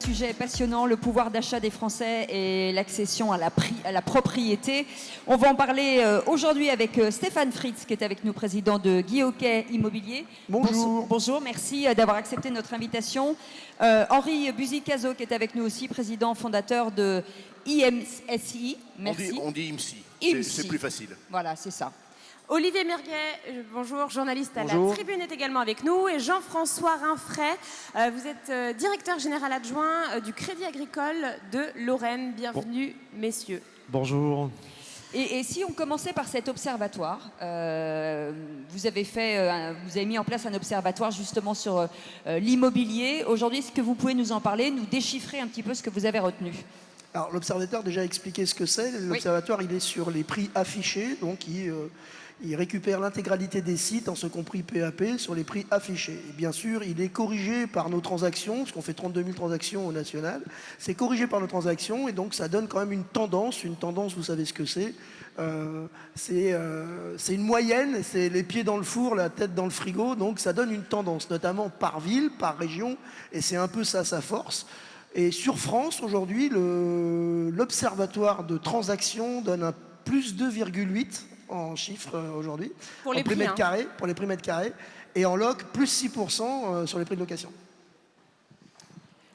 sujet passionnant, le pouvoir d'achat des Français et l'accession à la propriété. On va en parler aujourd'hui avec Stéphane Fritz, qui est avec nous, président de Guy Hockey Immobilier. Bonjour. Bonjour, merci d'avoir accepté notre invitation. Henri Buzy-Cazot, qui est avec nous aussi, président fondateur de IMSI. Merci. On dit IMSI, c'est plus facile. Voilà, c'est ça. Olivier Mirguet, bonjour, journaliste à Bonjour. la Tribune, est également avec nous. Et Jean-François Rinfray, vous êtes directeur général adjoint du Crédit Agricole de Lorraine. Bienvenue, messieurs. Bonjour. Et si on commençait par cet observatoire, vous avez mis en place un observatoire justement sur l'immobilier. Aujourd'hui, est-ce que vous pouvez nous en parler, nous déchiffrer un petit peu ce que vous avez retenu? Alors l'observatoire a déjà expliqué ce que c'est. L'observatoire, il est sur les prix affichés, donc il récupère l'intégralité des sites, en ce compris PAP, sur les prix affichés. Et bien sûr, il est corrigé par nos transactions, parce qu'on fait 32 000 transactions au national. C'est corrigé par nos transactions, et donc ça donne quand même une tendance. Une tendance, vous savez ce que c'est. C'est une moyenne, c'est les pieds dans le four, la tête dans le frigo, donc ça donne une tendance, notamment par ville, par région, et c'est un peu ça sa force. Et sur France, aujourd'hui, l'observatoire de transactions donne un plus 2,8 en chiffres aujourd'hui. Pour les prix mètres carrés, pour les prix mètres carrés. Et en loc, plus 6% sur les prix de location.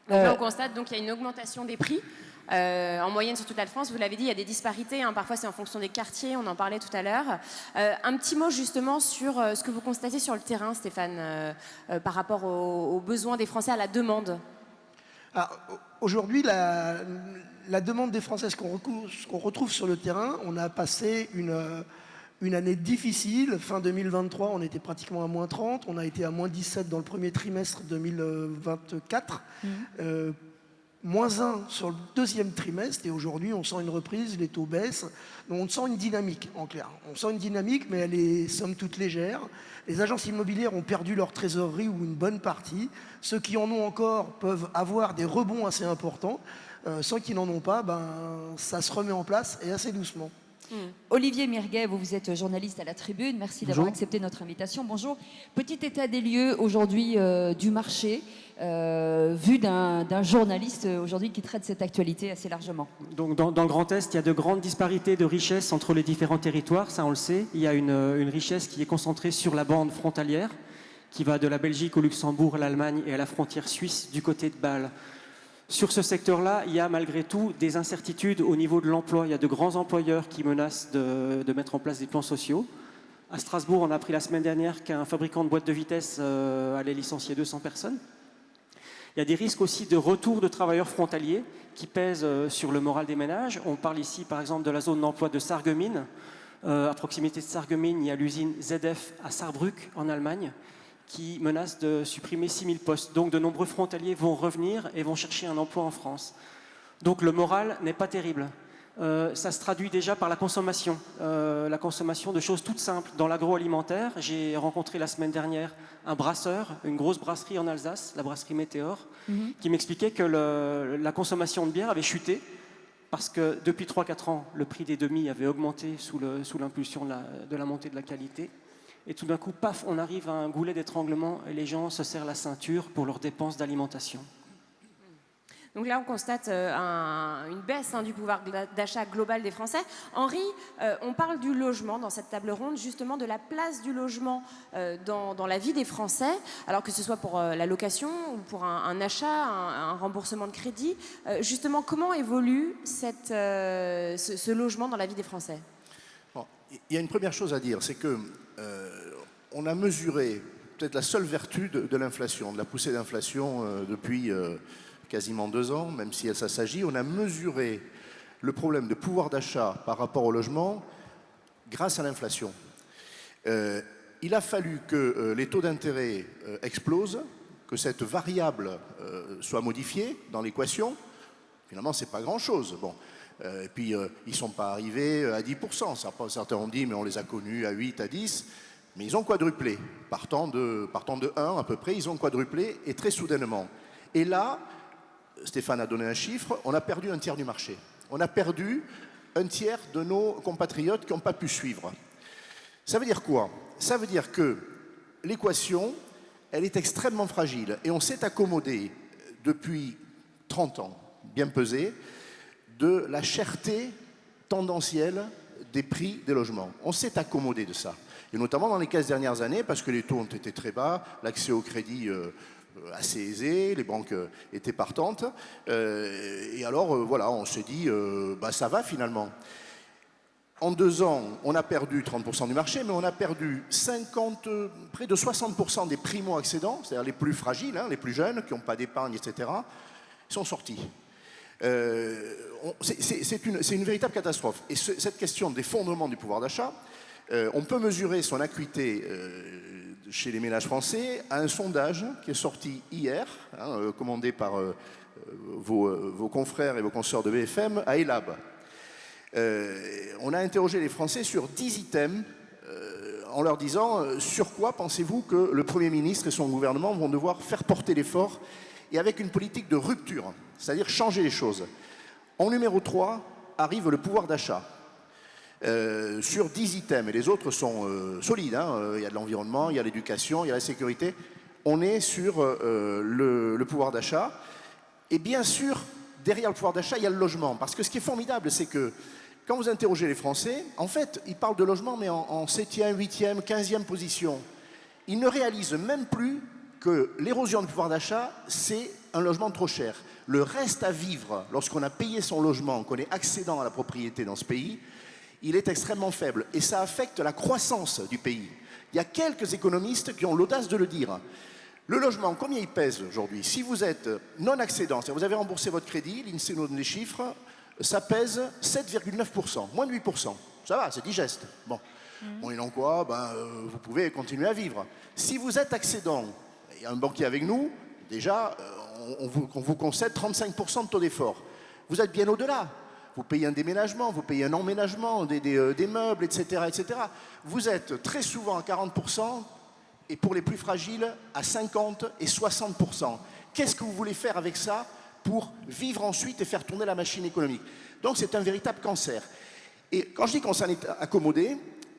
Donc là, on constate qu'il y a une augmentation des prix. En moyenne sur toute la France, vous l'avez dit, il y a des disparités. Parfois, c'est en fonction des quartiers, on en parlait tout à l'heure. Un petit mot justement sur ce que vous constatez sur le terrain, Stéphane, par rapport aux besoins des Français, à la demande. Aujourd'hui, la demande des Français, ce qu'on retrouve sur le terrain, on a passé une année difficile. Fin 2023, on était pratiquement à moins 30. On a été à moins 17 dans le premier trimestre 2024. Moins 1 sur le deuxième trimestre. Et aujourd'hui, on sent une reprise, les taux baissent. Donc on sent une dynamique, en clair. On sent une dynamique, mais elle est somme toute légère. Les agences immobilières ont perdu leur trésorerie ou une bonne partie. Ceux qui en ont encore peuvent avoir des rebonds assez importants. Ceux qui n'en ont pas, ça se remet en place et assez doucement. Olivier Mirguet, vous êtes journaliste à la Tribune. Merci d'avoir accepté notre invitation. Bonjour. Petit état des lieux aujourd'hui du marché, vu d'un journaliste aujourd'hui qui traite cette actualité assez largement. Donc dans le Grand Est, il y a de grandes disparités de richesse entre les différents territoires, ça on le sait. Il y a une richesse qui est concentrée sur la bande frontalière, qui va de la Belgique au Luxembourg, à l'Allemagne et à la frontière suisse du côté de Bâle. Sur ce secteur-là, il y a malgré tout des incertitudes au niveau de l'emploi. Il y a de grands employeurs qui menacent de mettre en place des plans sociaux. À Strasbourg, on a appris la semaine dernière qu'un fabricant de boîtes de vitesse allait licencier 200 personnes. Il y a des risques aussi de retour de travailleurs frontaliers qui pèsent sur le moral des ménages. On parle ici par exemple de la zone d'emploi de Sarreguemines. À proximité de Sarreguemines, il y a l'usine ZF à Saarbrück en Allemagne qui menace de supprimer 6000 postes. Donc de nombreux frontaliers vont revenir et vont chercher un emploi en France. Donc le moral n'est pas terrible. Ça se traduit déjà par la consommation de choses toutes simples. Dans l'agroalimentaire, j'ai rencontré la semaine dernière un brasseur, une grosse brasserie en Alsace, la brasserie Météor, qui m'expliquait que la consommation de bière avait chuté parce que depuis 3-4 ans, le prix des demi avait augmenté sous l'impulsion de la montée de la qualité. Et tout d'un coup, paf, on arrive à un goulet d'étranglement et les gens se serrent la ceinture pour leurs dépenses d'alimentation. Donc là, on constate une baisse du pouvoir d'achat global des Français. Henri, on parle du logement dans cette table ronde, justement de la place du logement dans la vie des Français, alors que ce soit pour la location ou pour un achat, un remboursement de crédit. Justement, comment évolue ce logement dans la vie des Français ? Bon, il y a une première chose à dire, c'est que on a mesuré peut-être la seule vertu de l'inflation, de la poussée d'inflation depuis quasiment 2 ans, même si ça s'agit, on a mesuré le problème de pouvoir d'achat par rapport au logement grâce à l'inflation. Il a fallu que les taux d'intérêt explosent, que cette variable soit modifiée dans l'équation. Finalement, c'est pas grand-chose. Bon. Et puis, ils ne sont pas arrivés à 10%. Certains ont dit, mais on les a connus à 8, à 10. Mais ils ont quadruplé. Partant de 1 à peu près, ils ont quadruplé et très soudainement. Et là, Stéphane a donné un chiffre, on a perdu un tiers du marché. On a perdu un tiers de nos compatriotes qui n'ont pas pu suivre. Ça veut dire quoi? Ça veut dire que l'équation, elle est extrêmement fragile. Et on s'est accommodé depuis 30 ans, bien pesé, de la cherté tendancielle des prix des logements. On s'est accommodé de ça. Et notamment dans les 15 dernières années, parce que les taux ont été très bas, l'accès au crédit assez aisé, les banques étaient partantes. Et alors, voilà, on s'est dit, ça va finalement. En 2 ans, on a perdu 30% du marché, mais on a perdu près de 60% des primo-accédants, c'est-à-dire les plus fragiles, les plus jeunes, qui n'ont pas d'épargne, etc., sont sortis. C'est une véritable catastrophe. Et cette question d'effondrement du pouvoir d'achat, on peut mesurer son acuité chez les ménages français à un sondage qui est sorti hier, commandé par vos confrères et vos consoeurs de BFM à ELAB. On a interrogé les Français sur 10 items en leur disant sur quoi pensez-vous que le Premier ministre et son gouvernement vont devoir faire porter l'effort et avec une politique de rupture, c'est-à-dire changer les choses. En numéro 3 arrive le pouvoir d'achat. Sur 10 items, et les autres sont solides, il y a de l'environnement, il y a l'éducation, il y a la sécurité. On est sur le pouvoir d'achat. Et bien sûr, derrière le pouvoir d'achat, il y a le logement. Parce que ce qui est formidable, c'est que quand vous interrogez les Français, en fait, ils parlent de logement, mais en 7e, 8e, 15e position. Ils ne réalisent même plus que l'érosion du pouvoir d'achat, c'est un logement trop cher. Le reste à vivre, lorsqu'on a payé son logement, qu'on est accédant à la propriété dans ce pays, il est extrêmement faible. Et ça affecte la croissance du pays. Il y a quelques économistes qui ont l'audace de le dire. Le logement, combien il pèse aujourd'hui? Si vous êtes non accédant, c'est-à-dire vous avez remboursé votre crédit, l'INSEE nous donne les chiffres, ça pèse 7,9%, moins de 8%. Ça va, c'est digeste. Bon, et donc quoi, vous pouvez continuer à vivre. Si vous êtes accédant, il y a un banquier avec nous, déjà, on vous concède 35% de taux d'effort. Vous êtes bien au-delà. Vous payez un déménagement, vous payez un emménagement, des meubles, etc., etc. Vous êtes très souvent à 40%, et pour les plus fragiles, à 50 et 60%. Qu'est-ce que vous voulez faire avec ça pour vivre ensuite et faire tourner la machine économique? Donc c'est un véritable cancer. Et quand je dis qu'on s'en est accommodé,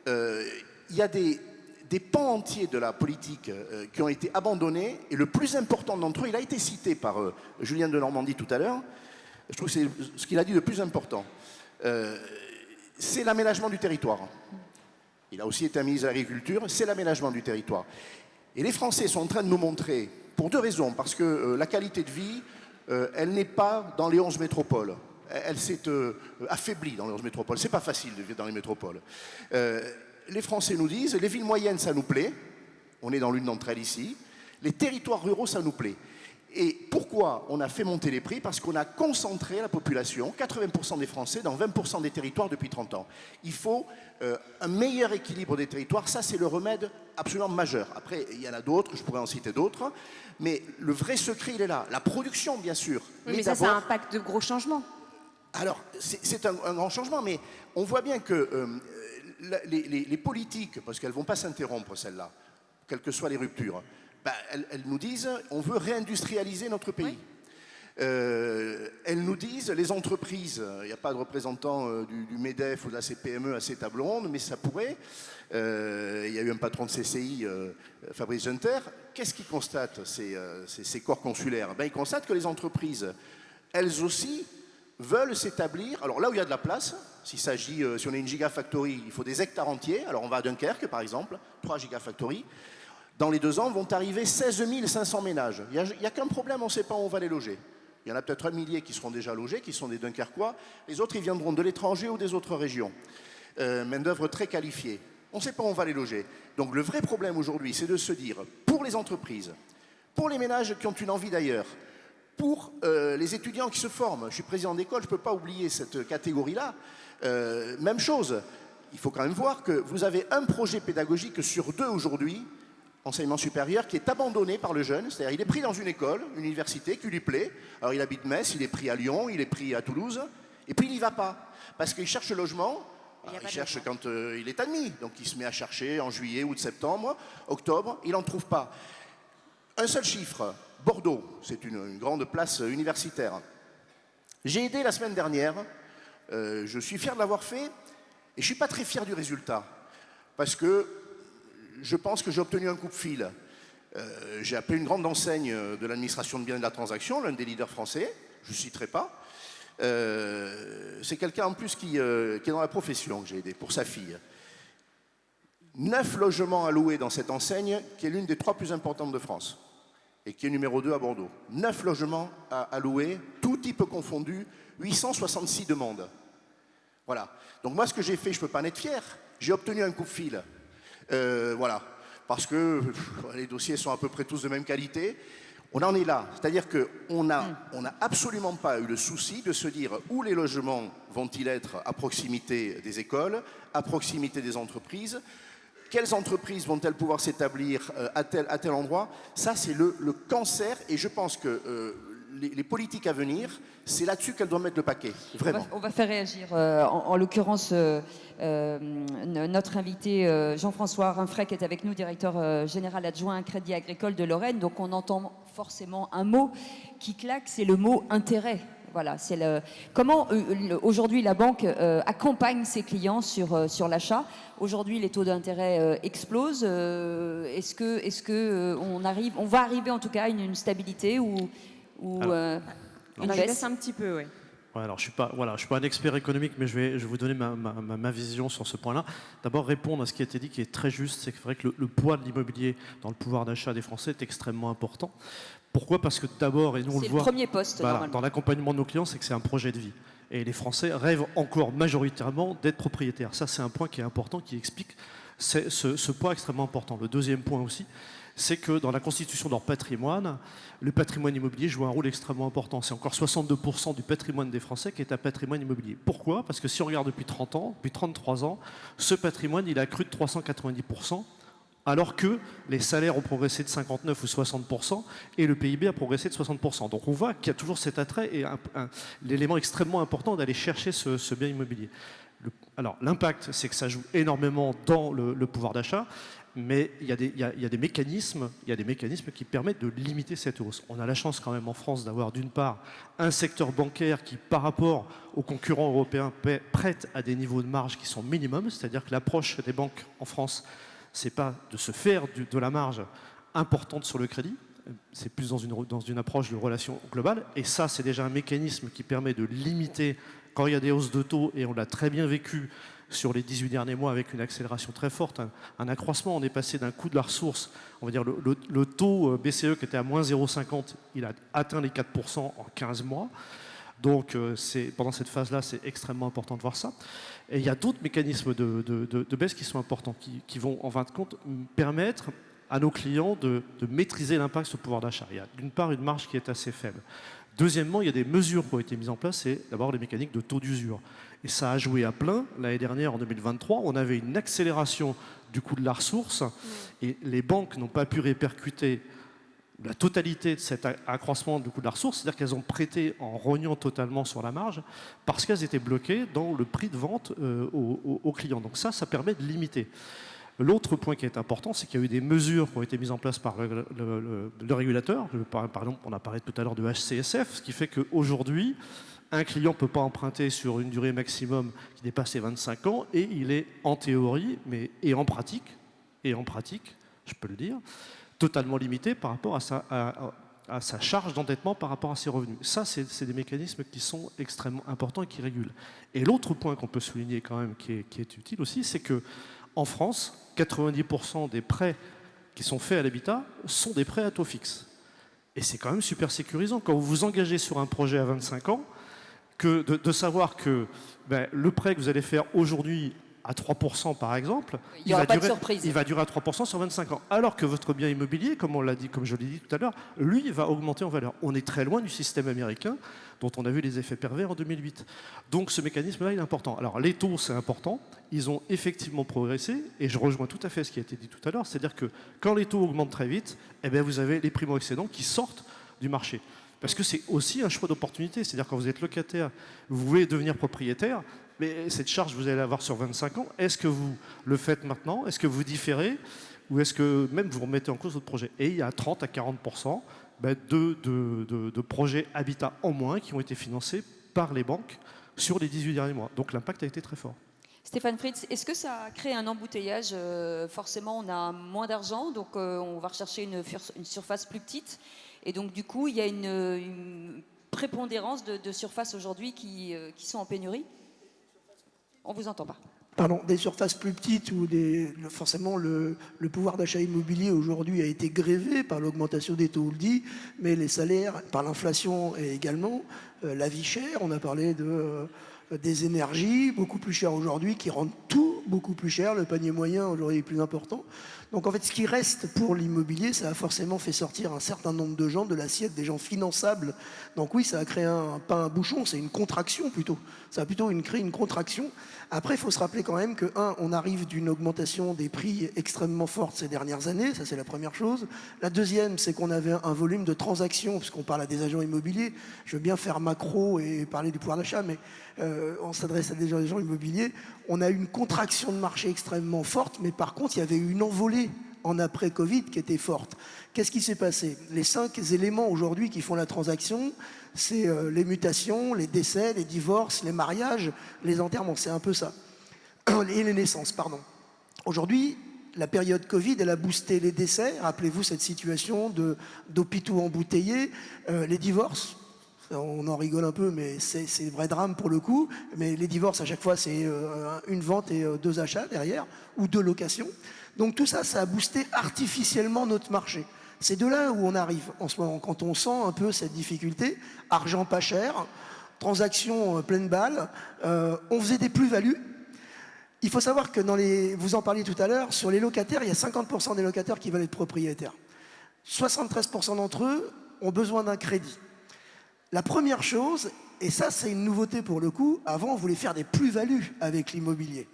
il y a des pans entiers de la politique qui ont été abandonnés, et le plus important d'entre eux, il a été cité par Julien Denormandie tout à l'heure, je trouve que c'est ce qu'il a dit le plus important, c'est l'aménagement du territoire. Il a aussi été un ministre de l'Agriculture, c'est l'aménagement du territoire. Et les Français sont en train de nous montrer, pour 2 raisons, parce que la qualité de vie, elle n'est pas dans les 11 métropoles. Elle s'est affaiblie dans les 11 métropoles. C'est pas facile de vivre dans les métropoles. Les Français nous disent, les villes moyennes, ça nous plaît. On est dans l'une d'entre elles ici. Les territoires ruraux, ça nous plaît. Et pourquoi on a fait monter les prix? Parce qu'on a concentré la population, 80% des Français, dans 20% des territoires depuis 30 ans. Il faut un meilleur équilibre des territoires, ça c'est le remède absolument majeur. Après, il y en a d'autres, je pourrais en citer d'autres, mais le vrai secret, il est là. La production, bien sûr. Oui, mais ça impacte de gros changements. Alors, c'est un grand changement, mais on voit bien que les politiques, parce qu'elles ne vont pas s'interrompre, celles-là, quelles que soient les ruptures, elles nous disent on veut réindustrialiser notre pays. Oui. Elles nous disent les entreprises, il n'y a pas de représentant du MEDEF ou de la CPME à ces tables rondes, mais ça pourrait. Il y a eu un patron de CCI, Fabrice Junter. Qu'est-ce qu'il constate, ces corps consulaires? Ils constatent que les entreprises, elles aussi, veulent s'établir. Alors là où il y a de la place, si on est une gigafactory, il faut des hectares entiers. Alors on va à Dunkerque, par exemple, 3 gigafactories. Dans les 2 ans, vont arriver 16 500 ménages. Il n'y a qu'un problème, on ne sait pas où on va les loger. Il y en a peut-être 1 millier qui seront déjà logés, qui sont des Dunkerquois. Les autres, ils viendront de l'étranger ou des autres régions. Main-d'œuvre très qualifiée. On ne sait pas où on va les loger. Donc le vrai problème aujourd'hui, c'est de se dire, pour les entreprises, pour les ménages qui ont une envie d'ailleurs, pour les étudiants qui se forment, je suis président d'école, je ne peux pas oublier cette catégorie-là. Même chose, il faut quand même voir que vous avez un projet pédagogique sur 2 aujourd'hui, enseignement supérieur, qui est abandonné par le jeune, c'est-à-dire il est pris dans une école, une université qui lui plaît, alors il habite Metz, il est pris à Lyon, il est pris à Toulouse, et puis il n'y va pas, parce qu'il cherche logement, il cherche quand il est admis, donc il se met à chercher en juillet, août, septembre, octobre, il n'en trouve pas. Un seul chiffre, Bordeaux, c'est une grande place universitaire. J'ai aidé la semaine dernière, je suis fier de l'avoir fait, et je ne suis pas très fier du résultat, parce que je pense que j'ai obtenu un coup de fil. J'ai appelé une grande enseigne de l'administration de biens et de la transaction, l'un des leaders français, je ne citerai pas. C'est quelqu'un en plus qui est dans la profession que j'ai aidé, pour sa fille. 9 logements à louer dans cette enseigne, qui est l'une des 3 plus importantes de France, et qui est numéro 2 à Bordeaux. 9 logements à louer, tout type confondu, 866 demandes. Voilà. Donc moi, ce que j'ai fait, je ne peux pas en être fier. J'ai obtenu un coup-de-fil. Voilà. Parce que les dossiers sont à peu près tous de même qualité. On en est là. C'est-à-dire qu'on n'a absolument pas eu le souci de se dire où les logements vont-ils être à proximité des écoles, à proximité des entreprises. Quelles entreprises vont-elles pouvoir s'établir à tel endroit? Ça, c'est le cancer. Et je pense que les politiques à venir, c'est là-dessus qu'elles doivent mettre le paquet. Vraiment. On va faire réagir, en l'occurrence, notre invité Jean-François Rinfret, qui est avec nous, directeur général adjoint Crédit Agricole de Lorraine. Donc on entend forcément un mot qui claque, c'est le mot intérêt. Voilà, c'est comment aujourd'hui la banque accompagne ses clients sur l'achat. Aujourd'hui, les taux d'intérêt explosent. Est-ce que on va arriver en tout cas à une stabilité ou une baisse un petit peu, oui. Ouais, alors je suis pas un expert économique, mais je vais vous donner ma vision sur ce point-là. D'abord, répondre à ce qui a été dit, qui est très juste, c'est vrai que le poids de l'immobilier dans le pouvoir d'achat des Français est extrêmement important. Pourquoi? Parce que d'abord, et nous on le voit, c'est le premier poste, dans l'accompagnement de nos clients, c'est que c'est un projet de vie. Et les Français rêvent encore majoritairement d'être propriétaires. Ça, c'est un point qui est important, qui explique ce poids extrêmement important. Le deuxième point aussi, c'est que dans la constitution de leur patrimoine, le patrimoine immobilier joue un rôle extrêmement important. C'est encore 62% du patrimoine des Français qui est un patrimoine immobilier. Pourquoi? Parce que si on regarde depuis 30 ans, depuis 33 ans, ce patrimoine, il a crû de 390%, alors que les salaires ont progressé de 59 ou 60% et le PIB a progressé de 60%. Donc on voit qu'il y a toujours cet attrait et l'élément extrêmement important d'aller chercher ce bien immobilier. Alors l'impact, c'est que ça joue énormément dans le pouvoir d'achat. Mais il y a des mécanismes qui permettent de limiter cette hausse. On a la chance quand même en France d'avoir d'une part un secteur bancaire qui, par rapport aux concurrents européens, prête à des niveaux de marge qui sont minimums, c'est-à-dire que l'approche des banques en France, c'est pas de se faire de la marge importante sur le crédit, c'est plus dans une approche de relation globale. Et ça, c'est déjà un mécanisme qui permet de limiter quand il y a des hausses de taux, et on l'a très bien vécu sur les 18 derniers mois avec une accélération très forte, un accroissement. On est passé d'un coût de la ressource, on va dire le taux BCE qui était à moins 0,50, il a atteint les 4% en 15 mois. Donc pendant cette phase-là, c'est extrêmement important de voir ça. Et il y a d'autres mécanismes de baisse qui sont importants, qui vont en fin de compte permettre à nos clients de maîtriser l'impact sur le pouvoir d'achat. Il y a d'une part une marge qui est assez faible. Deuxièmement, il y a des mesures qui ont été mises en place, c'est d'abord les mécaniques de taux d'usure. Et ça a joué à plein. L'année dernière, en 2023, on avait une accélération du coût de la ressource et les banques n'ont pas pu répercuter la totalité de cet accroissement du coût de la ressource, c'est-à-dire qu'elles ont prêté en rognant totalement sur la marge parce qu'elles étaient bloquées dans le prix de vente aux clients. Donc ça permet de limiter. L'autre point qui est important, c'est qu'il y a eu des mesures qui ont été mises en place par le régulateur. Par exemple, on a parlé tout à l'heure de HCSF, ce qui fait qu'aujourd'hui, un client ne peut pas emprunter sur une durée maximum qui dépasse les 25 ans et il est en théorie, et en pratique, je peux le dire, totalement limité par rapport à sa charge d'endettement par rapport à ses revenus. Ça, c'est des mécanismes qui sont extrêmement importants et qui régulent. Et l'autre point qu'on peut souligner quand même, qui est utile aussi, c'est que en France, 90% des prêts qui sont faits à l'habitat sont des prêts à taux fixe. Et c'est quand même super sécurisant. Quand vous vous engagez sur un projet à 25 ans, de savoir que le prêt que vous allez faire aujourd'hui à 3% par exemple, il va durer à 3% sur 25 ans. Alors que votre bien immobilier, comme je l'ai dit tout à l'heure, lui va augmenter en valeur. On est très loin du système américain dont on a vu les effets pervers en 2008. Donc ce mécanisme-là, il est important. Alors les taux, c'est important. Ils ont effectivement progressé et je rejoins tout à fait ce qui a été dit tout à l'heure. C'est-à-dire que quand les taux augmentent très vite, vous avez les primo-excédents qui sortent du marché. Parce que c'est aussi un choix d'opportunité. C'est-à-dire quand vous êtes locataire, vous voulez devenir propriétaire, mais cette charge, vous allez l'avoir sur 25 ans. Est-ce que vous le faites maintenant? Est-ce que vous différez? Ou est-ce que même vous remettez en cause votre projet? Et il y a 30 à 40% de projets habitat en moins qui ont été financés par les banques sur les 18 derniers mois. Donc l'impact a été très fort. Stéphane Fritz, est-ce que ça crée un embouteillage? Forcément, on a moins d'argent, donc on va rechercher une surface plus petite. Et donc, du coup, il y a une prépondérance de surfaces aujourd'hui qui sont en pénurie? On ne vous entend pas. Pardon, des surfaces plus petites où forcément le pouvoir d'achat immobilier aujourd'hui a été grévé par l'augmentation des taux, on le dit, mais les salaires, par l'inflation et également la vie chère, on a parlé des énergies, beaucoup plus chères aujourd'hui, qui rendent tout beaucoup plus cher, le panier moyen aujourd'hui est plus important. Donc en fait, ce qui reste pour l'immobilier, ça a forcément fait sortir un certain nombre de gens de l'assiette, des gens finançables. Donc oui, ça a créé pas un bouchon, c'est une contraction plutôt. Ça a plutôt créé une contraction. Après, il faut se rappeler quand même que, on arrive d'une augmentation des prix extrêmement forte ces dernières années, ça c'est la première chose. La deuxième, c'est qu'on avait un volume de transactions, puisqu'on parle à des agents immobiliers. Je veux bien faire macro et parler du pouvoir d'achat, mais on s'adresse à des agents immobiliers. On a eu une contraction de marché extrêmement forte, mais par contre, il y avait eu une envolée en après-Covid qui était forte. Qu'est-ce qui s'est passé? Les 5 éléments aujourd'hui qui font la transaction, c'est les mutations, les décès, les divorces, les mariages, les enterrements, c'est un peu ça. Et les naissances, pardon. Aujourd'hui, la période Covid, elle a boosté les décès. Rappelez-vous cette situation d'hôpitaux embouteillés, les divorces. On en rigole un peu, mais c'est le vrai drame pour le coup. Mais les divorces, à chaque fois, c'est une vente et 2 achats derrière, ou 2 locations. Donc tout ça, ça a boosté artificiellement notre marché. C'est de là où on arrive en ce moment, quand on sent un peu cette difficulté. Argent pas cher, transactions pleine balle, on faisait des plus-values. Il faut savoir que vous en parliez tout à l'heure, sur les locataires, il y a 50% des locataires qui veulent être propriétaires. 73% d'entre eux ont besoin d'un crédit. La première chose, et ça c'est une nouveauté pour le coup, avant on voulait faire des plus-values avec l'immobilier.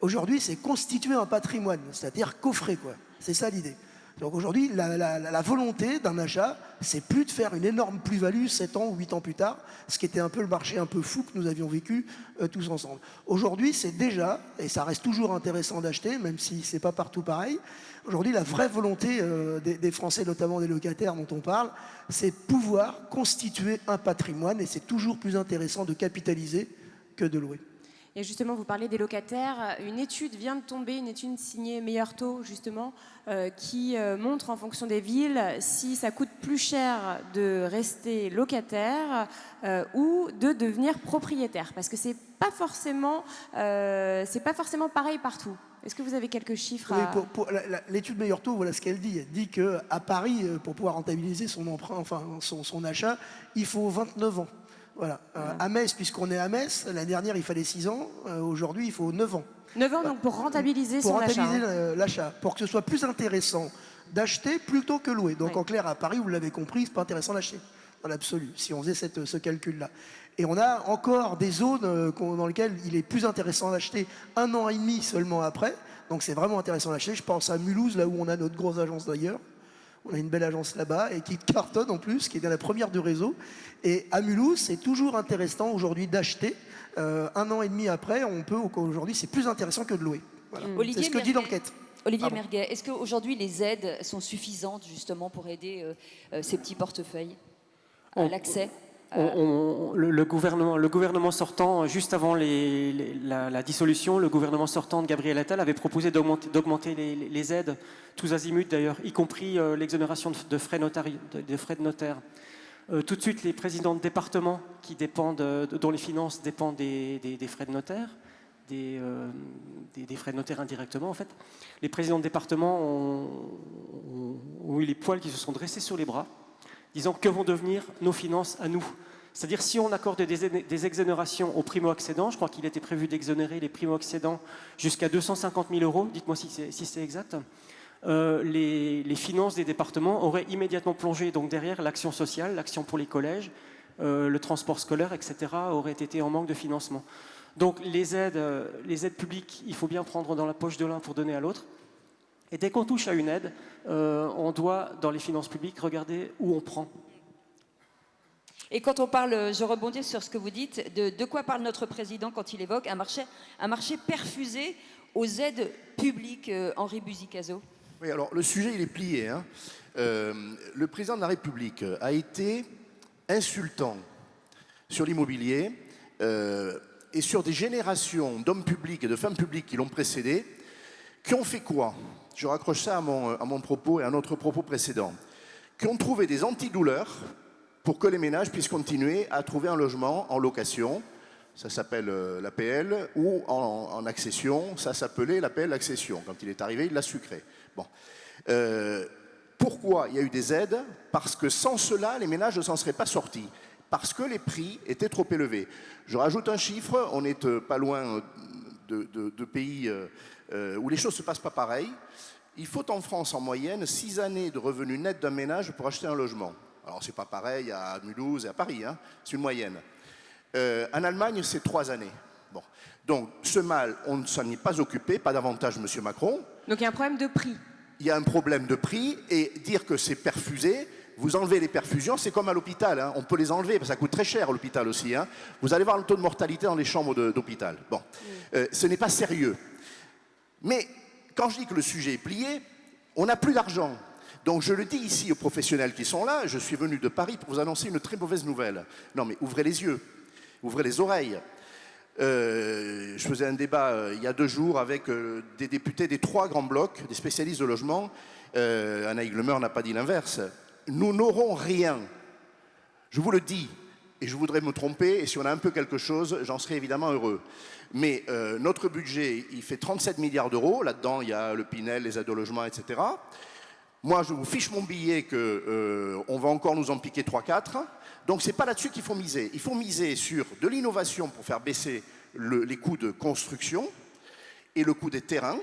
Aujourd'hui c'est constituer un patrimoine, c'est-à-dire coffrer quoi. C'est ça l'idée. Donc aujourd'hui la volonté d'un achat, c'est plus de faire une énorme plus-value 7 ans ou 8 ans plus tard, ce qui était un peu le marché un peu fou que nous avions vécu tous ensemble. Aujourd'hui c'est déjà, et ça reste toujours intéressant d'acheter, même si c'est pas partout pareil, aujourd'hui la vraie volonté des Français, notamment des locataires dont on parle, c'est pouvoir constituer un patrimoine et c'est toujours plus intéressant de capitaliser que de louer. Et justement, vous parlez des locataires. Une étude vient de tomber, une étude signée Meilleur Taux, justement, qui montre en fonction des villes si ça coûte plus cher de rester locataire ou de devenir propriétaire. Parce que c'est pas forcément pareil partout. Est-ce que vous avez quelques chiffres L'étude Meilleur Taux, voilà ce qu'elle dit. Elle dit qu'à Paris, pour pouvoir rentabiliser son emprunt, enfin son achat, il faut 29 ans. Voilà. À Metz, puisqu'on est à Metz, l'année dernière il fallait 6 ans, aujourd'hui il faut 9 ans. 9 ans donc pour rentabiliser son achat. Pour rentabiliser l'achat, pour que ce soit plus intéressant d'acheter plutôt que louer. Donc en clair, à Paris, vous l'avez compris, c'est pas intéressant d'acheter, dans l'absolu, si on faisait ce calcul-là. Et on a encore des zones dans lesquelles il est plus intéressant d'acheter 1 an et demi seulement après. Donc c'est vraiment intéressant d'acheter. Je pense à Mulhouse, là où on a notre grosse agence d'ailleurs. On a une belle agence là-bas et qui cartonne en plus, qui est bien la première du réseau. Et à Mulhouse, c'est toujours intéressant aujourd'hui d'acheter. 1 an et demi après, aujourd'hui, c'est plus intéressant que de louer. Voilà. C'est ce que dit l'enquête. Olivier Merguet, est-ce qu'aujourd'hui les aides sont suffisantes justement pour aider ces petits portefeuilles à l'accès le gouvernement sortant, juste avant la dissolution, le gouvernement sortant de Gabriel Attal avait proposé d'augmenter les aides, tous azimuts d'ailleurs, y compris l'exonération de frais de notaire. Tout de suite, les présidents de départements dont les finances dépendent des frais de notaire, des frais de notaire indirectement en fait. Les présidents de département ont eu les poils qui se sont dressés sur les bras, disant que vont devenir nos finances à nous. C'est-à-dire si on accorde des exonérations aux primo-accédants, je crois qu'il était prévu d'exonérer les primo-accédants jusqu'à 250 000 €, dites-moi si c'est exact, les finances des départements auraient immédiatement plongé. Donc derrière, l'action sociale, l'action pour les collèges, le transport scolaire, etc. auraient été en manque de financement. Donc les aides publiques, il faut bien prendre dans la poche de l'un pour donner à l'autre. Et dès qu'on touche à une aide, on doit, dans les finances publiques, regarder où on prend. Et quand on parle, je rebondis sur ce que vous dites, de quoi parle notre président quand il évoque un marché perfusé aux aides publiques, Henri Buzicazo? Oui, alors le sujet, il est plié. Hein. Le président de la République a été insultant sur l'immobilier et sur des générations d'hommes publics et de femmes publiques qui l'ont précédé, qui ont fait quoi? Je raccroche ça à mon propos et à notre propos précédent. Qui ont trouvé des antidouleurs pour que les ménages puissent continuer à trouver un logement en location. Ça s'appelle l'APL, ou en accession, ça s'appelait l'APL accession. Quand il est arrivé, il l'a sucré. Bon. Pourquoi il y a eu des aides? Parce que sans cela, les ménages ne s'en seraient pas sortis. Parce que les prix étaient trop élevés. Je rajoute un chiffre, on n'est pas loin de pays où les choses ne se passent pas pareil. Il faut en France, en moyenne, 6 années de revenus nets d'un ménage pour acheter un logement. Alors, ce n'est pas pareil à Mulhouse et à Paris, hein, c'est une moyenne. En Allemagne, c'est 3 années. Bon. Donc, ce mal, on ne s'en est pas occupé, pas davantage M. Macron. Donc, il y a un problème de prix. Il y a un problème de prix, et dire que c'est perfusé, vous enlevez les perfusions, c'est comme à l'hôpital. Hein. On peut les enlever, parce que ça coûte très cher à l'hôpital aussi. Hein. Vous allez voir le taux de mortalité dans les chambres d'hôpital. Bon. Ce n'est pas sérieux. Mais quand je dis que le sujet est plié, on n'a plus d'argent. Donc je le dis ici aux professionnels qui sont là, je suis venu de Paris pour vous annoncer une très mauvaise nouvelle. Non mais ouvrez les yeux, ouvrez les oreilles. Je faisais un débat il y a 2 jours avec des députés des 3 grands blocs, des spécialistes de logement. Anna Higlemeur n'a pas dit l'inverse. Nous n'aurons rien. Je vous le dis, et je voudrais me tromper, et si on a un peu quelque chose, j'en serais évidemment heureux. Mais notre budget, il fait 37 milliards d'euros. Là-dedans, il y a le Pinel, les aides au logement, etc. Moi, je vous fiche mon billet qu'on va encore nous en piquer 3-4. Donc, ce n'est pas là-dessus qu'il faut miser. Il faut miser sur de l'innovation pour faire baisser les coûts de construction et le coût des terrains,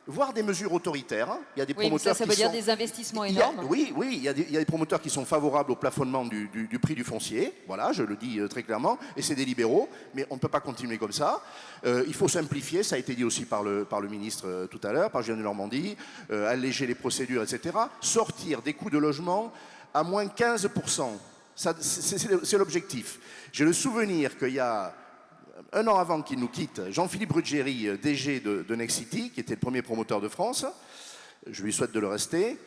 voire des mesures autoritaires. Il y a des promoteurs ça veut dire des investissements énormes. Oui, il y a des promoteurs qui sont favorables au plafonnement du prix du foncier. Voilà, je le dis très clairement. Et c'est des libéraux, mais on ne peut pas continuer comme ça. Il faut simplifier, ça a été dit aussi par le ministre tout à l'heure, par Julien de Normandie, alléger les procédures, etc. Sortir des coûts de logement à moins 15%. C'est l'objectif. J'ai le souvenir qu'il y a 1 an avant qu'il nous quitte, Jean-Philippe Ruggieri, DG de Nexity, qui était le premier promoteur de France, je lui souhaite de le rester,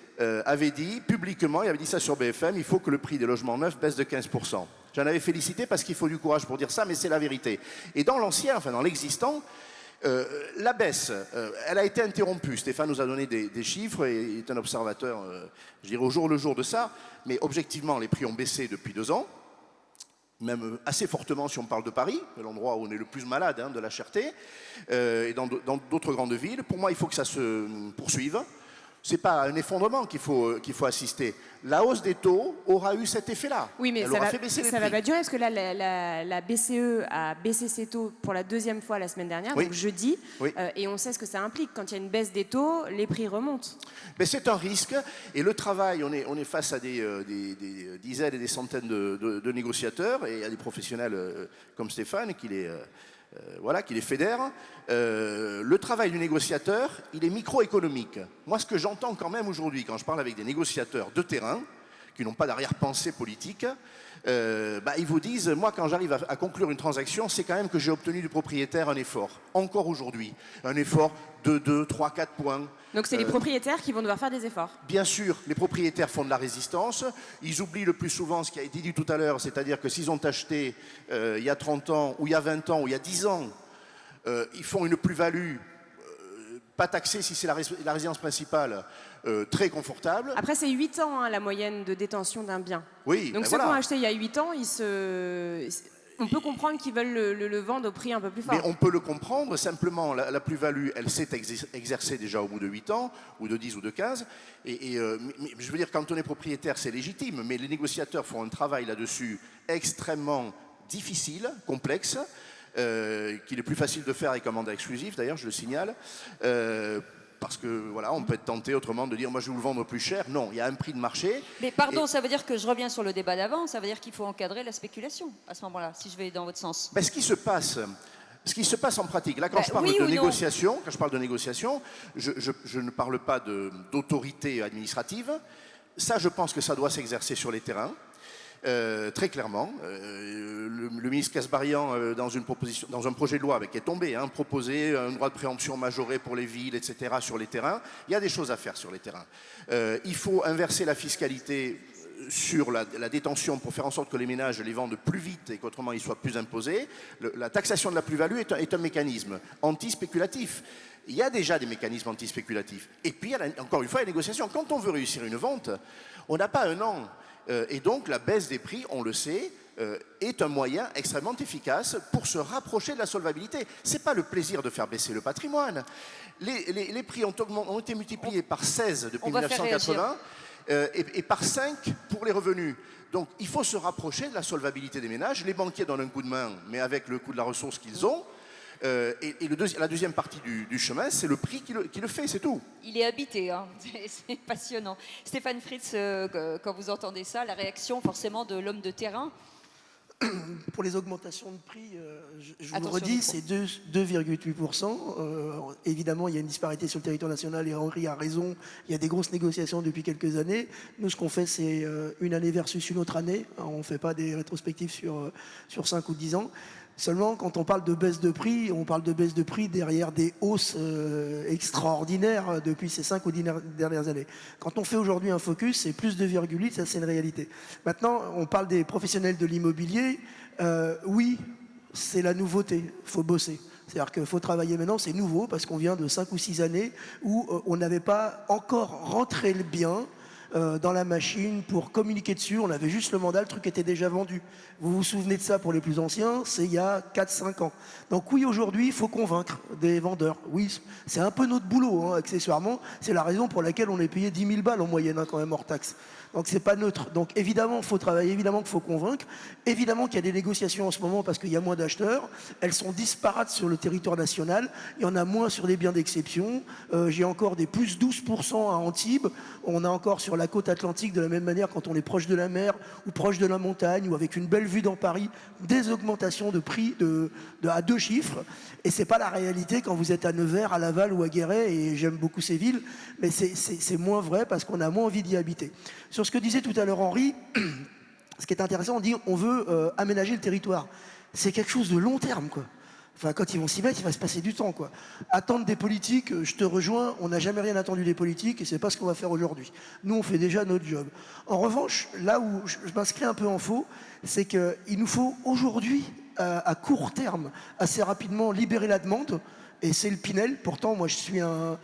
avait dit publiquement, il avait dit ça sur BFM, il faut que le prix des logements neufs baisse de 15%. J'en avais félicité parce qu'il faut du courage pour dire ça, mais c'est la vérité. Et dans l'ancien, enfin dans l'existant, la baisse, elle a été interrompue. Stéphane nous a donné des chiffres et il est un observateur, je dirais au jour le jour de ça, mais objectivement, les prix ont baissé depuis 2 ans. Même assez fortement si on parle de Paris, l'endroit où on est le plus malade de la cherté, et dans d'autres grandes villes. Pour moi, il faut que ça se poursuive. Ce n'est pas un effondrement qu'il faut assister. La hausse des taux aura eu cet effet-là. Oui, mais elle ça aura fait baisser les prix. va pas durer, parce que là, la BCE a baissé ses taux pour la 2e fois la semaine dernière, donc jeudi, et on sait ce que ça implique. Quand il y a une baisse des taux, les prix remontent. Mais c'est un risque, et le travail, on est face à des dizaines et des centaines de négociateurs, et il y a des professionnels comme Stéphane qui les fédèrent. Le travail du négociateur, il est microéconomique. Moi, ce que j'entends quand même aujourd'hui, quand je parle avec des négociateurs de terrain, qui n'ont pas d'arrière-pensée politique, ils vous disent, moi, quand j'arrive à conclure une transaction, c'est quand même que j'ai obtenu du propriétaire un effort, encore aujourd'hui. Un effort de 2, 3, 4 points. Donc c'est les propriétaires qui vont devoir faire des efforts. Bien sûr, les propriétaires font de la résistance. Ils oublient le plus souvent ce qui a été dit tout à l'heure, c'est-à-dire que s'ils ont acheté il y a 30 ans, ou il y a 20 ans, ou il y a 10 ans, ils font une plus-value pas taxée si c'est la résidence principale, très confortable. Après, c'est 8 ans la moyenne de détention d'un bien. Oui, donc ceux qui ont acheté il y a 8 ans, on peut comprendre qu'ils veulent le vendre au prix un peu plus fort. Mais on peut le comprendre, simplement la plus-value, elle s'est exercée déjà au bout de 8 ans, ou de 10 ou de 15. Mais je veux dire, quand on est propriétaire, c'est légitime, mais les négociateurs font un travail là-dessus extrêmement difficile, complexe, qu'il est plus facile de faire avec un mandat exclusif, d'ailleurs, je le signale. Parce que voilà, on peut être tenté autrement de dire moi je vais vous le vendre plus cher. Non, il y a un prix de marché. Mais pardon, ça veut dire que je reviens sur le débat d'avant, ça veut dire qu'il faut encadrer la spéculation à ce moment-là, si je vais dans votre sens. Ce qui se passe en pratique, là quand je parle de négociation, je ne parle pas d'autorité administrative. Ça, je pense que ça doit s'exercer sur les terrains. Très clairement, le ministre Kasbarian, dans un projet de loi qui est tombé, proposait un droit de préemption majoré pour les villes, etc., sur les terrains. Il y a des choses à faire sur les terrains. Il faut inverser la fiscalité sur la détention pour faire en sorte que les ménages les vendent plus vite et qu'autrement ils soient plus imposés. La taxation de la plus-value est un mécanisme anti-spéculatif. Il y a déjà des mécanismes anti-spéculatifs. Et puis, encore une fois, la négociation. Quand on veut réussir une vente, on n'a pas 1 an. Et donc la baisse des prix, on le sait, est un moyen extrêmement efficace pour se rapprocher de la solvabilité. Ce n'est pas le plaisir de faire baisser le patrimoine. Les prix ont été multipliés par 16 depuis 1980 et par 5 pour les revenus. Donc il faut se rapprocher de la solvabilité des ménages. Les banquiers donnent un coup de main, mais avec le coût de la ressource qu'ils ont. La deuxième partie du chemin, c'est le prix qui le fait, c'est tout. Il est habité, hein. C'est passionnant. Stéphane Fritz, quand vous entendez ça, la réaction forcément de l'homme de terrain? Pour les augmentations de prix, je vous le Attention, redis, c'est 2,8%. Évidemment, il y a une disparité sur le territoire national et Henri a raison. Il y a des grosses négociations depuis quelques années. Nous, ce qu'on fait, c'est une année versus une autre année. On ne fait pas des rétrospectives sur 5 ou 10 ans. Seulement, quand on parle de baisse de prix, on parle de baisse de prix derrière des hausses extraordinaires depuis ces 5 ou 10 dernières années. Quand on fait aujourd'hui un focus, c'est plus 2,8, ça c'est une réalité. Maintenant, on parle des professionnels de l'immobilier. Oui, c'est la nouveauté, il faut bosser. C'est-à-dire qu'il faut travailler maintenant, c'est nouveau, parce qu'on vient de 5 ou 6 années où on n'avait pas encore rentré le bien dans la machine pour communiquer dessus. On avait juste le mandat, le truc était déjà vendu. Vous vous souvenez de ça pour les plus anciens, c'est il y a 4-5 ans. Donc oui, aujourd'hui, il faut convaincre des vendeurs. Oui, c'est un peu notre boulot, hein, accessoirement. C'est la raison pour laquelle on est payé 10 000 balles en moyenne, hein, quand même, hors taxe. Donc c'est pas neutre. Donc évidemment, il faut travailler, évidemment qu'il faut convaincre. Évidemment qu'il y a des négociations en ce moment parce qu'il y a moins d'acheteurs. Elles sont disparates sur le territoire national. Il y en a moins sur des biens d'exception. J'ai encore des plus 12% à Antibes. On a encore sur la côte atlantique, de la même manière, quand on est proche de la mer ou proche de la montagne ou avec une belle vue dans Paris, des augmentations de prix à 2 chiffres. Et c'est pas la réalité quand vous êtes à Nevers, à Laval ou à Guéret, et j'aime beaucoup ces villes, mais c'est moins vrai parce qu'on a moins envie d'y habiter. Sur ce que disait tout à l'heure Henri, ce qui est intéressant, on dit on veut aménager le territoire. C'est quelque chose de long terme, quoi. Enfin, quand ils vont s'y mettre, il va se passer du temps, quoi. Attendre des politiques, je te rejoins, on n'a jamais rien attendu des politiques et c'est pas ce qu'on va faire aujourd'hui. Nous, on fait déjà notre job. En revanche, là où je m'inscris un peu en faux, c'est qu'il nous faut aujourd'hui, à court terme, assez rapidement, libérer la demande. Et c'est le Pinel. Pourtant, moi, je suis un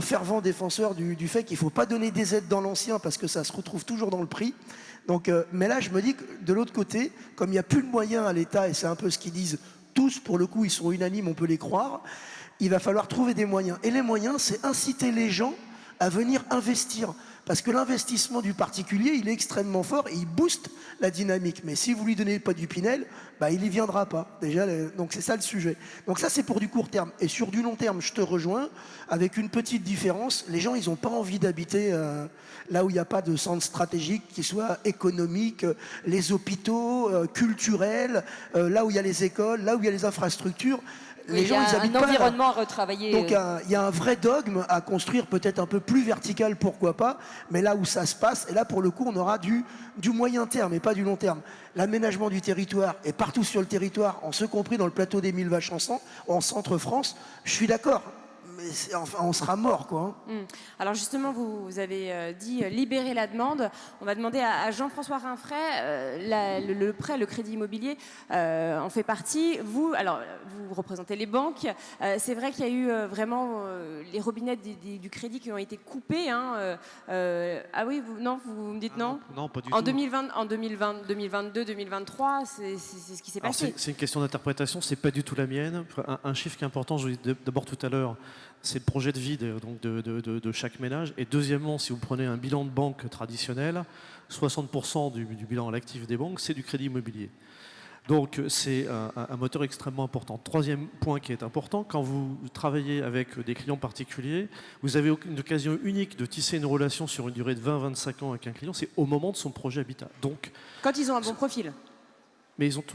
fervent défenseur du fait qu'il ne faut pas donner des aides dans l'ancien parce que ça se retrouve toujours dans le prix. Donc, mais là, je me dis que de l'autre côté, comme il n'y a plus de moyens à l'État, et c'est un peu ce qu'ils disent tous, pour le coup, ils sont unanimes, on peut les croire, il va falloir trouver des moyens. Et les moyens, c'est inciter les gens à venir investir. Parce que l'investissement du particulier, il est extrêmement fort et il booste la dynamique. Mais si vous lui donnez pas du Pinel, bah, il n'y viendra pas. Déjà, donc c'est ça le sujet. Donc ça, c'est pour du court terme. Et sur du long terme, je te rejoins, avec une petite différence. Les gens, ils n'ont pas envie d'habiter là où il n'y a pas de centre stratégique qui soit économique, les hôpitaux, culturels, là où il y a les écoles, là où il y a les infrastructures. Les gens, ils habitent pas là. Un environnement à retravailler. Donc il y a un vrai dogme à construire, peut-être un peu plus vertical, pourquoi pas, mais là où ça se passe, et là pour le coup on aura du moyen terme et pas du long terme. L'aménagement du territoire est partout sur le territoire, en ce compris dans le plateau des Mille Vaches en centre-France, je suis d'accord. Mais enfin, on sera mort, quoi. Hein. Alors justement, vous avez dit libérer la demande. On va demander à Jean-François Rinfret, le prêt, le crédit immobilier en fait partie. Vous représentez les banques. C'est vrai qu'il y a eu vraiment les robinets du crédit qui ont été coupés. Hein. Ah oui, vous me dites non? Non, pas du en tout. 2022, 2023, c'est ce qui s'est passé. C'est une question d'interprétation, c'est pas du tout la mienne. Un chiffre qui est important, je vous dis d'abord tout à l'heure, c'est le projet de vie de chaque ménage. Et deuxièmement, si vous prenez un bilan de banque traditionnel, 60% du bilan à l'actif des banques, c'est du crédit immobilier. Donc c'est un moteur extrêmement important. Troisième point qui est important, quand vous travaillez avec des clients particuliers, vous avez une occasion unique de tisser une relation sur une durée de 20-25 ans avec un client, c'est au moment de son projet habitat. Donc, quand ils ont un bon profil. Mais ils ont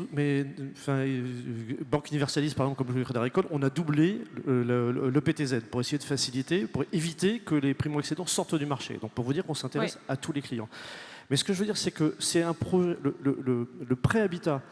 Banque Universaliste, par exemple, comme le Crédit Agricole, on a doublé le PTZ pour essayer de faciliter, pour éviter que les primo-accédants sortent du marché. Donc pour vous dire qu'on s'intéresse à tous les clients. Mais ce que je veux dire, c'est que c'est un projet, le prêt habitat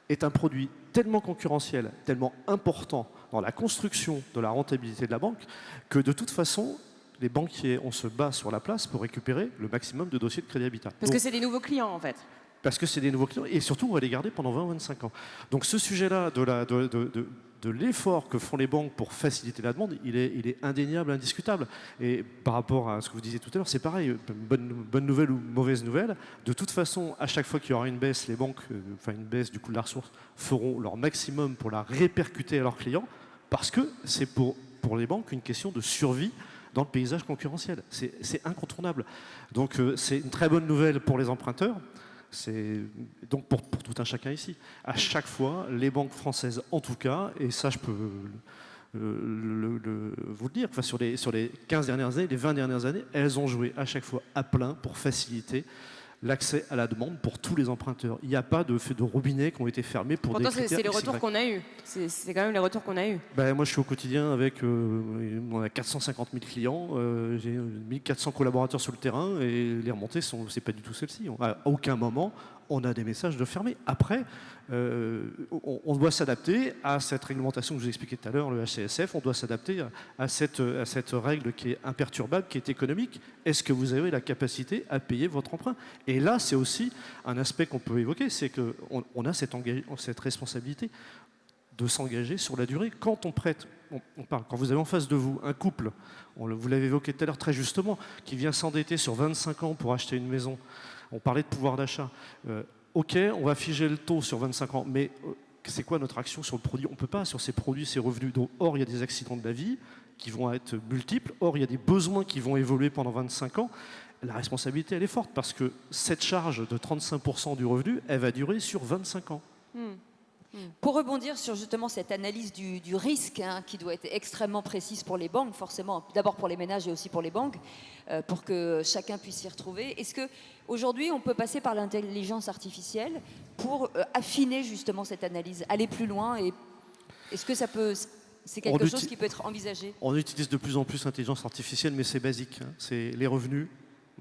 est un produit tellement concurrentiel, tellement important dans la construction de la rentabilité de la banque, que de toute façon, les banquiers, on se bat sur la place pour récupérer le maximum de dossiers de crédit habitat. Parce que c'est des nouveaux clients, en fait. Parce que c'est des nouveaux clients et surtout on va les garder pendant 20 ou 25 ans. Donc ce sujet-là de l'effort que font les banques pour faciliter la demande, il est indéniable, indiscutable. Et par rapport à ce que vous disiez tout à l'heure, c'est pareil, bonne nouvelle ou mauvaise nouvelle. De toute façon, à chaque fois qu'il y aura une baisse, les banques, une baisse du coût de la ressource, feront leur maximum pour la répercuter à leurs clients, parce que c'est pour les banques une question de survie dans le paysage concurrentiel. C'est incontournable. Donc c'est une très bonne nouvelle pour les emprunteurs. C'est donc pour tout un chacun ici. À chaque fois, les banques françaises, en tout cas, et ça je peux vous le dire, enfin, sur les 15 dernières années, les 20 dernières années, elles ont joué à chaque fois à plein pour faciliter l'accès à la demande pour tous les emprunteurs. Il n'y a pas de robinets qui ont été fermés pour des critères. C'est les retours qu'on a eus. C'est quand même les retours qu'on a eus. Ben, moi, je suis au quotidien avec on a 450 000 clients, j'ai 1400 collaborateurs sur le terrain et les remontées, c'est pas du tout celles-ci. À aucun moment, on a des messages de fermés. Après, on doit s'adapter à cette réglementation que je vous ai expliqué tout à l'heure, le HCSF. On doit s'adapter à cette règle qui est imperturbable, qui est économique. Est-ce que vous avez la capacité à payer votre emprunt? Et là, c'est aussi un aspect qu'on peut évoquer, c'est qu'on a cette responsabilité de s'engager sur la durée. Quand on prête, quand vous avez en face de vous un couple, vous l'avez évoqué tout à l'heure très justement, qui vient s'endetter sur 25 ans pour acheter une maison, on parlait de pouvoir d'achat. Ok, on va figer le taux sur 25 ans, mais c'est quoi notre action sur le produit? On ne peut pas sur ces produits, ces revenus. Donc, or, il y a des accidents de la vie qui vont être multiples. Or, il y a des besoins qui vont évoluer pendant 25 ans. La responsabilité, elle est forte parce que cette charge de 35% du revenu, elle va durer sur 25 ans. Pour rebondir sur justement cette analyse du risque qui doit être extrêmement précise pour les banques, forcément, d'abord pour les ménages et aussi pour les banques, pour que chacun puisse s'y retrouver. Est-ce qu'aujourd'hui, on peut passer par l'intelligence artificielle pour affiner justement cette analyse, aller plus loin et est-ce que c'est quelque chose qui peut être envisagé? On utilise de plus en plus l'intelligence artificielle, mais c'est basique. C'est les revenus.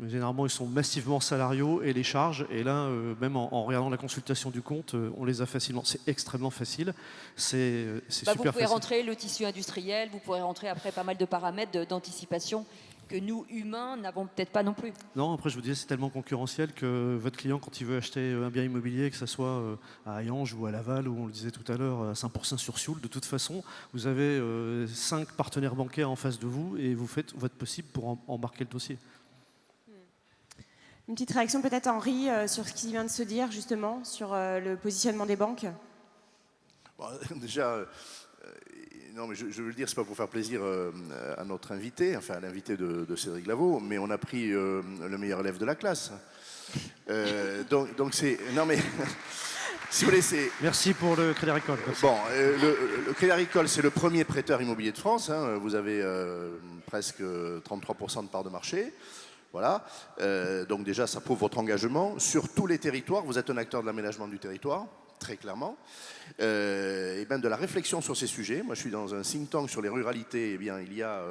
Généralement, ils sont massivement salariaux et les charges. Et là, même en regardant la consultation du compte, on les a facilement. C'est extrêmement facile. C'est super facile. Vous pouvez rentrer le tissu industriel, vous pourrez rentrer après pas mal de paramètres d'anticipation que nous, humains, n'avons peut-être pas non plus. Non, après, je vous disais, c'est tellement concurrentiel que votre client, quand il veut acheter un bien immobilier, que ce soit à Hayange ou à Laval, où on le disait tout à l'heure, à Saint-Pourçain-sur-Sioule, de toute façon, vous avez 5 partenaires bancaires en face de vous et vous faites votre possible pour embarquer le dossier. Une petite réaction peut-être, Henri, sur ce qui vient de se dire, justement, sur le positionnement des banques. Bon, déjà, non, mais je veux le dire, c'est pas pour faire plaisir à notre invité, enfin à l'invité de Cédric Lavaux, mais on a pris le meilleur élève de la classe. Donc c'est... Non mais... Si vous voulez, c'est... Merci pour le Crédit Agricole. Merci. Bon, le Crédit Agricole, c'est le premier prêteur immobilier de France. Vous avez presque 33% de part de marché. Voilà. Donc déjà, ça prouve votre engagement. Sur tous les territoires, vous êtes un acteur de l'aménagement du territoire, très clairement. Et bien de la réflexion sur ces sujets. Moi, je suis dans un think tank sur les ruralités. Eh bien, il y a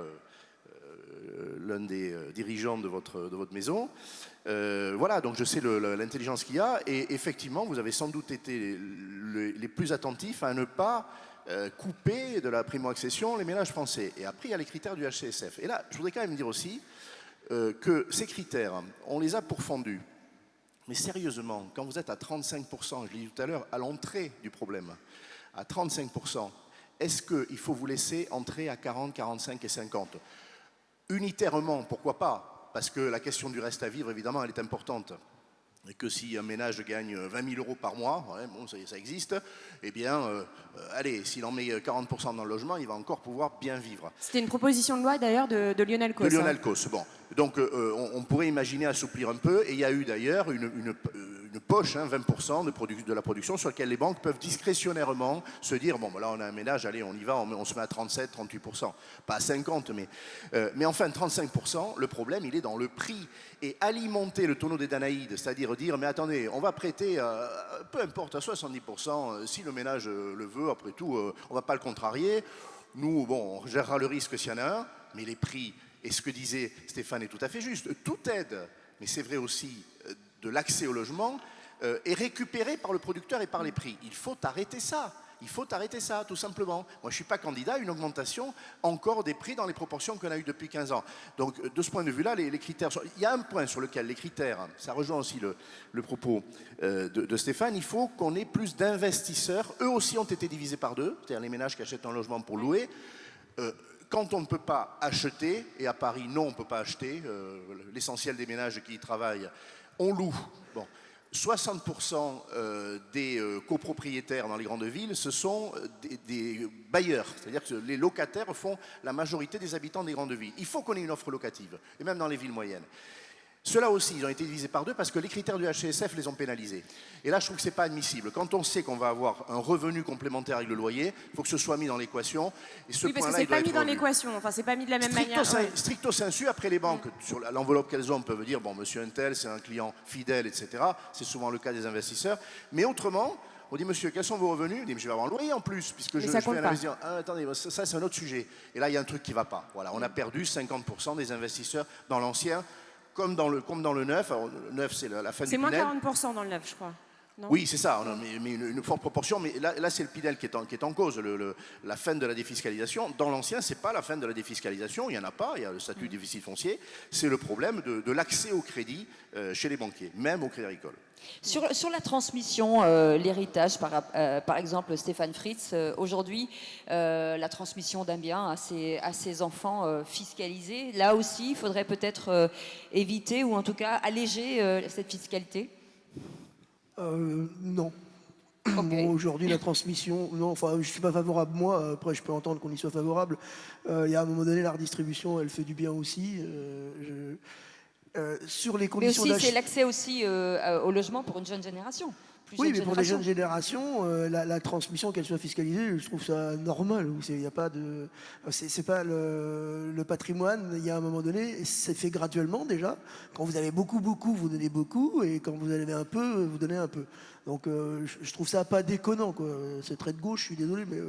l'un des dirigeants de votre maison. Voilà, donc je sais l'intelligence qu'il y a. Et effectivement, vous avez sans doute été les plus attentifs à ne pas couper de la primo-accession les ménages français. Et après, il y a les critères du HCSF. Et là, je voudrais quand même dire aussi que ces critères, on les a pourfendus. Mais sérieusement, quand vous êtes à 35%, je l'ai dit tout à l'heure, à l'entrée du problème, à 35%, est-ce qu'il faut vous laisser entrer à 40, 45 et 50 ? Unitairement, pourquoi pas ? Parce que la question du reste à vivre, évidemment, elle est importante. Et que si un ménage gagne 20 000 € par mois, ouais, bon, ça existe, eh bien, allez, s'il en met 40% dans le logement, il va encore pouvoir bien vivre. C'était une proposition de loi d'ailleurs de Lionel Causse. De Lionel Causse, bon. Donc on pourrait imaginer assouplir un peu, et il y a eu d'ailleurs une poche, 20% de la production sur laquelle les banques peuvent discrétionnairement se dire, bon, là on a un ménage, allez, on y va, on se met à 37, 38%. Pas à 50, mais enfin 35%, le problème, il est dans le prix. Et alimenter le tonneau des Danaïdes, c'est-à-dire dire, mais attendez, on va prêter, peu importe, à 70%, si le ménage le veut, après tout, on ne va pas le contrarier. Nous, bon, on gérera le risque s'il y en a un, mais les prix, et ce que disait Stéphane est tout à fait juste, toute aide, mais c'est vrai aussi de l'accès au logement, est récupérée par le producteur et par les prix. Il faut arrêter ça. Il faut arrêter ça, tout simplement. Moi, je ne suis pas candidat à une augmentation encore des prix dans les proportions qu'on a eues depuis 15 ans. Donc, de ce point de vue-là, les critères... Il y a un point sur lequel les critères, ça rejoint aussi le propos de Stéphane, il faut qu'on ait plus d'investisseurs. Eux aussi ont été divisés par deux, c'est-à-dire les ménages qui achètent un logement pour louer. Quand on ne peut pas acheter, et à Paris, non, on ne peut pas acheter, l'essentiel des ménages qui y travaillent, on loue. Bon. 60% des copropriétaires dans les grandes villes, ce sont des bailleurs. C'est-à-dire que les locataires font la majorité des habitants des grandes villes. Il faut qu'on ait une offre locative, et même dans les villes moyennes. Ceux-là aussi, ils ont été divisés par deux parce que les critères du HCSF les ont pénalisés. Et là, je trouve que ce n'est pas admissible. Quand on sait qu'on va avoir un revenu complémentaire avec le loyer, il faut que ce soit mis dans l'équation. Et ce Oui, parce que point-là, c'est il doit pas mis être dans revu. l'équation, enfin c'est pas mis de la même manière. Ouais. Stricto sensu, après les banques, sur l'enveloppe qu'elles ont, peuvent dire, bon, monsieur Untel, c'est un client fidèle, etc. C'est souvent le cas des investisseurs. Mais autrement, on dit, monsieur, quels sont vos revenus? Il dit, mais je vais avoir un loyer en plus, puisque je fais un investissement. Ah, attendez, ça c'est un autre sujet. Et là, il y a un truc qui ne va pas. Voilà, on a perdu 50% des investisseurs dans l'ancien, comme dans le neuf. Alors, le neuf, c'est la fin du C'est moins Pinel. 40% dans le neuf, je crois. Non, Oui, c'est ça, mais une forte proportion. Mais là c'est le Pinel qui est en cause, la fin de la défiscalisation. Dans l'ancien, ce n'est pas la fin de la défiscalisation, il n'y en a pas, il y a le statut de déficit foncier. C'est le problème de l'accès au crédit chez les banquiers, même au crédit agricole. Sur la transmission, l'héritage, par exemple, Stéphane Fritz, aujourd'hui, la transmission d'un bien à ses enfants fiscalisés, là aussi, il faudrait peut-être éviter ou en tout cas alléger cette fiscalité. Non. Ok. Bon, aujourd'hui, la transmission, non, enfin, je ne suis pas favorable, moi. Après, je peux entendre qu'on y soit favorable. Il y a un moment donné, la redistribution, elle fait du bien aussi. Sur les Mais conditions aussi, d'achat. c'est l'accès aussi au logement pour une jeune génération. Oui, mais pour les jeunes générations, la transmission, qu'elle soit fiscalisée, je trouve ça normal. Il n'y a pas de, c'est pas le patrimoine. Il y a un moment donné, c'est fait graduellement déjà. Quand vous avez beaucoup, vous donnez beaucoup, et quand vous avez un peu, vous donnez un peu. Donc, je trouve ça pas déconnant, quoi. C'est très de gauche, je suis désolé, mais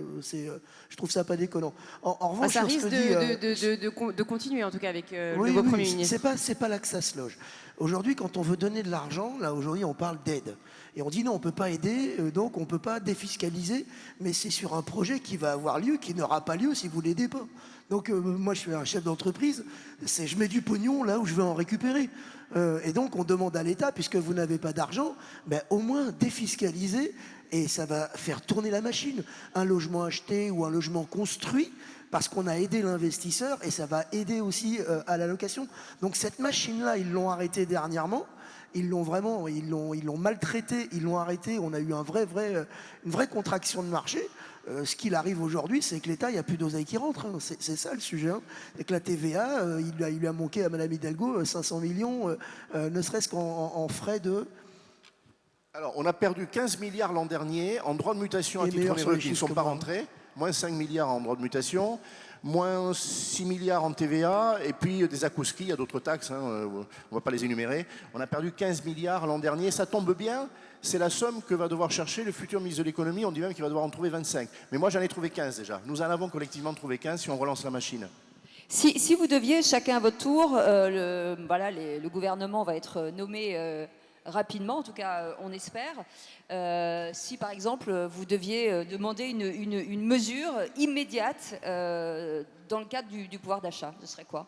je trouve ça pas déconnant. En revanche, ça sur ce risque que dit, de continuer en tout cas avec le oui, nouveau oui, Premier ministre. c'est pas là que ça se loge. Aujourd'hui, quand on veut donner de l'argent, là aujourd'hui on parle d'aide. Et on dit non, on ne peut pas aider, donc on ne peut pas défiscaliser, mais c'est sur un projet qui va avoir lieu, qui n'aura pas lieu si vous ne l'aidez pas. Donc moi je suis un chef d'entreprise, je mets du pognon là où je vais en récupérer. Et donc on demande à l'État, puisque vous n'avez pas d'argent, ben, au moins défiscaliser, et ça va faire tourner la machine. Un logement acheté ou un logement construit, parce qu'on a aidé l'investisseur et ça va aider aussi à la location. Donc cette machine-là, ils l'ont arrêtée dernièrement. Ils l'ont maltraité, ils l'ont arrêté. On a eu une vraie contraction de marché. Ce qu'il arrive aujourd'hui, c'est que l'État, il n'y a plus d'oseille qui rentre. Hein. C'est ça le sujet. Hein. Et que la TVA, il lui a manqué à Mme Hidalgo 500 millions, ne serait-ce qu'en frais de... Alors, on a perdu 15 milliards l'an dernier en droits de mutation à Les titre meilleurs onéreux sont qui les ne sont chiffres pas que moi. rentrés. Moins 5 milliards en droits de mutation, moins 6 milliards en TVA, et puis des accouskis, il y a d'autres taxes, hein, on ne va pas les énumérer. On a perdu 15 milliards l'an dernier, ça tombe bien, c'est la somme que va devoir chercher le futur ministre de l'économie, on dit même qu'il va devoir en trouver 25. Mais moi j'en ai trouvé 15 déjà, nous en avons collectivement trouvé 15 si on relance la machine. Si vous deviez, chacun à votre tour, le gouvernement va être nommé rapidement, en tout cas on espère. Si par exemple vous deviez demander une mesure immédiate dans le cadre du pouvoir d'achat, ce serait quoi?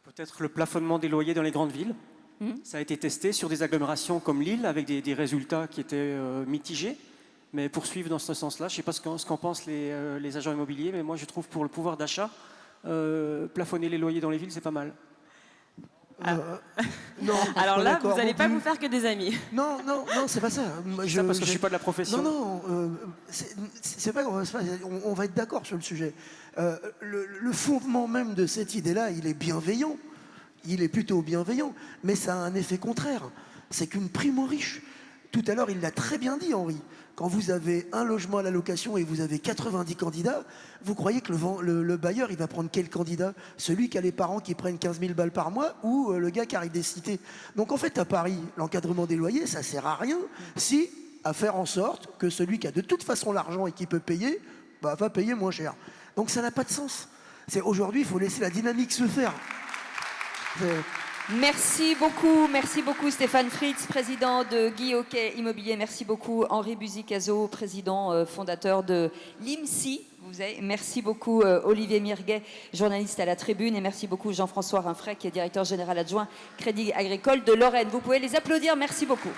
Peut-être le plafonnement des loyers dans les grandes villes. Ça a été testé sur des agglomérations comme Lille avec des résultats qui étaient mitigés. Mais poursuivre dans ce sens-là, je ne sais pas ce qu'en pensent les agents immobiliers, mais moi je trouve pour le pouvoir d'achat, plafonner les loyers dans les villes, c'est pas mal. Non, Alors pas là, d'accord vous n'allez non pas plus. vous faire que des amis. Non, c'est pas ça. Ça parce que je suis pas de la profession. Non, c'est pas, on va être d'accord sur le sujet. Le fondement même de cette idée-là, il est bienveillant. Il est plutôt bienveillant, mais ça a un effet contraire. C'est qu'une prime aux riches. Tout à l'heure, il l'a très bien dit, Henri. Quand vous avez un logement à la location et vous avez 90 candidats, vous croyez que le bailleur, il va prendre quel candidat? Celui qui a les parents qui prennent 15 000 balles par mois ou le gars qui arrive des cités? Donc en fait, à Paris, l'encadrement des loyers, ça sert à rien si à faire en sorte que celui qui a de toute façon l'argent et qui peut payer, va payer moins cher. Donc ça n'a pas de sens. Aujourd'hui, il faut laisser la dynamique se faire. Merci beaucoup Stéphane Fritz, président de Guy Hockey Immobilier. Merci beaucoup Henri Buzicazo, président fondateur de l'IMSI. Merci beaucoup Olivier Mirguet, journaliste à la Tribune, et merci beaucoup Jean-François Rinfret, qui est directeur général adjoint Crédit Agricole de Lorraine. Vous pouvez les applaudir, merci beaucoup.